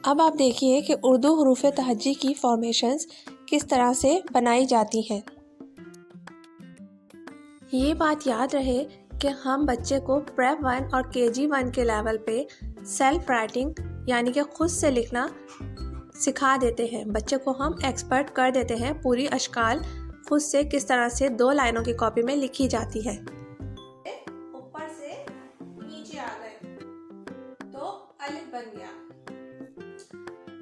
अब आप देखिए कि उर्दू हरूफ तहज्जी की फॉर्मेशंस किस तरह से बनाई जाती हैं। ये बात याद रहे कि हम बच्चे को प्रेप 1 और KG 1 के लेवल पे सेल्फ राइटिंग यानी कि खुद से लिखना सिखा देते हैं। बच्चे को हम एक्सपर्ट कर देते हैं पूरी अशकाल खुद से किस तरह से 2 लाइनों की कॉपी में लिखी जाती है। ऊपर से नीचे आ गए तो अलिफ बन गया।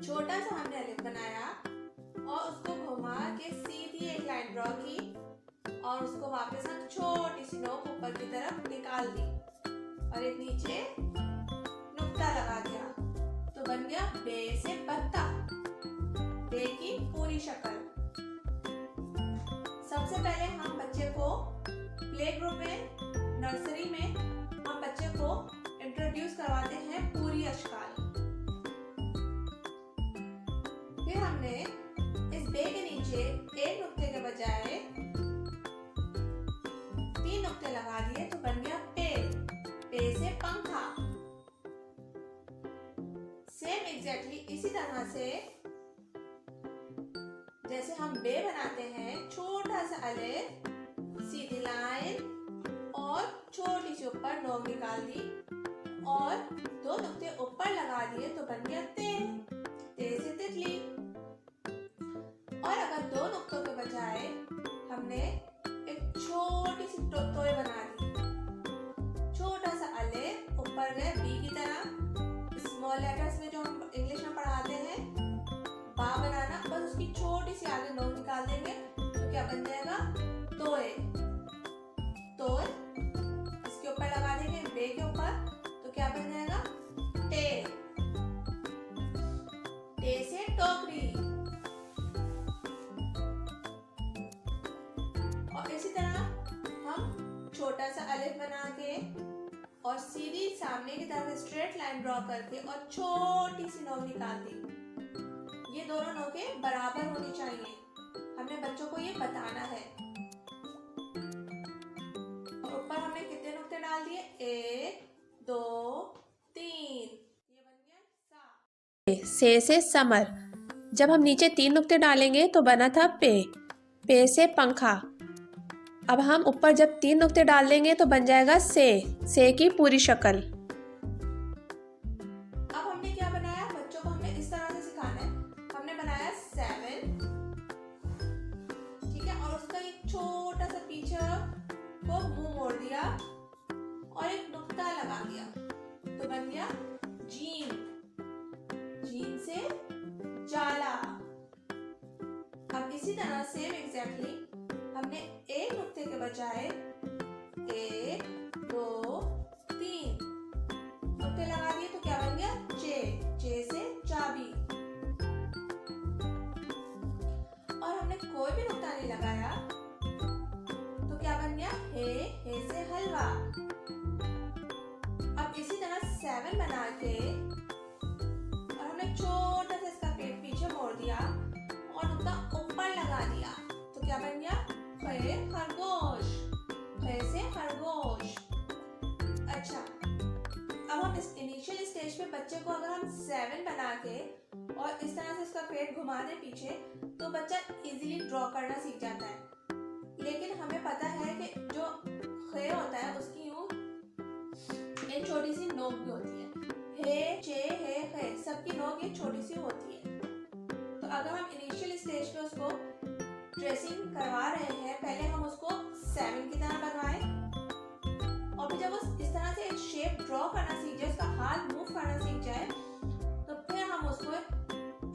छोटा सा हमने अलिफ बनाया और उसको घुमा के सीधी एक लाइन ड्रॉ की और उसको वापस हम छोटी सी नोक ऊपर की तरफ निकाल दी और एक नीचे नुक्ता लगा दिया तो बन गया बे से पत्ता, बे की पूरी शक्ल। सबसे पहले हम बच्चे को प्ले ग्रुप में, नर्सरी में हम बच्चे को इंट्रोड्यूस करवाते हैं पूरी अशकाल। फिर हमने इस बे के नीचे एक नुक्ते के बजाय 3 नुक्ते लगा दिए तो बन गया पे, पे से पंखा। सेम एग्जैक्टली इसी तरह से जैसे हम बे बनाते हैं, छोटा सा अलिफ, सीधी लाइन और छोटी सी ऊपर नोक निकाल दी और 2 नुक्ते ऊपर लगा दिए तो बन गया ते, ते से तितली। और अगर 2 नुक्तों के बजाय हमने एक छोटी सी तोय बना दी, छोटा सा अलिफ ऊपर गए बी की तरह, स्मॉल लेटर्स में जो हम इंग्लिश में पढ़ाते हैं बा बनाना, बस उसकी छोटी सी आगे नोक निकाल देंगे तो क्या बन जाएगा तोय। तोय इसके ऊपर लगा देंगे बे के ऊपर तो क्या बन जाएगा टे, टे से टोकरी। और इसी तरह हम छोटा सा अलिफ बना के और सीधी सामने की तरफ स्ट्रेट लाइन ड्रॉ करके और छोटी सी नोक निकाल दी। ये दोनों नोकें बराबर होनी चाहिए, हमने बच्चों को ये बताना है। और ऊपर हमने कितने नुक्ते डाल दिए, 1 2 3, ये बन गया सा। से समर। जब हम नीचे 3 नुक्ते डालेंगे तो बना था पे, पे से पंखा। अब हम ऊपर जब 3 नुक्ते डाल देंगे तो बन जाएगा से की पूरी शक्ल। अब हमने क्या बनाया, बच्चों को हमने इस तरह से सिखाना है। हमने बनाया 7, ठीक है, और उसका एक छोटा सा पीछे को मुंह मोड़ दिया और एक नुक्ता लगा दिया तो बन गया जीन, जीन से जाला। अब इसी तरह सेम एग्जैक्टली हमने एक नुक्ते के बजाय 1 2 3 नुक्ते लगा दिए तो क्या बन गया चे से चाबी। और हमने कोई भी नुक्ता नहीं लगाया तो क्या बन गया हे से हलवा। अब इसी तरह 7 बना के और हमने छोटा सा इसका पेट पीछे मोड़ दिया और नुक्ता ऊपर लगा दिया तो क्या बन गया खरगोश, से खरगोश। अच्छा, अब हम इस इनिशियल स्टेज पे बच्चे को अगर हम 7 बना के और इस तरह से इसका पेट घुमा दे पीछे तो बच्चा इजीली ड्रॉ करना सीख जाता है। लेकिन हमें पता है कि जो खे होता है उसकी यूं एक छोटी सी नोक भी होती है, हे चे हे खे सबकी नोक एक छोटी सी होती है। तो अगर हम इनिशियल स्टेज पे उसको ट्रेसिंग करवा रहे हैं, पहले हम उसको 7 की तरह बनवाएं और फिर जब वो इस तरह से एक शेप ड्रॉ करना सीख जाए, उसका हाथ मूव करना सीख जाए तो फिर हम उसको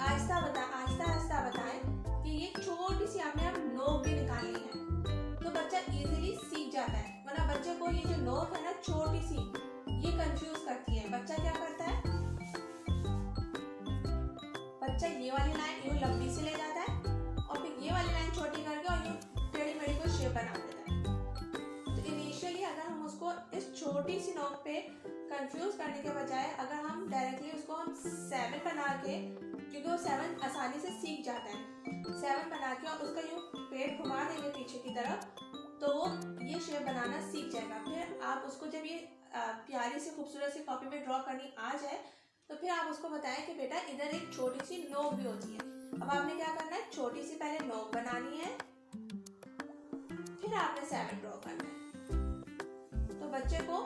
आहिस्ता आहिस्ता बताएं कि ये छोटी सी आपने अब नोक भी निकालनी है तो बच्चा इजीली सीख जाता है। वरना बच्चे को ये जो नोक है ना छोटी सी, ये कंफ्यूज करती है। बच्चा क्या करता है, बच्चा ये वाली लाइन यूं लंबी से ले जाता है और फिर ये वाली लाइन छोटी करके और यूं टेढ़ी मेढ़ी को शेप बना देता है। तो इनिशियली अगर हम उसको इस छोटी सी नोक पे कंफ्यूज करने के बजाय अगर हम डायरेक्टली उसको हम 7 बना के, क्योंकि वो 7 आसानी से सीख जाता है, 7 बना के और उसका यूं पेट घुमा देंगे पीछे की तरफ तो ये शेप बनाना सीख जाएगा। फिर आप उसको जब ये प्यारी सी खूबसूरत सी कॉपी में ड्रॉ करनी आ जाए तो फिर आप उसको बताएं कि बेटा इधर एक छोटी सी नोक भी होती है। अब आपने क्या करना है, छोटी सी पहले नोक बनानी है, फिर आपने 7 ड्रॉ करना है। तो बच्चे को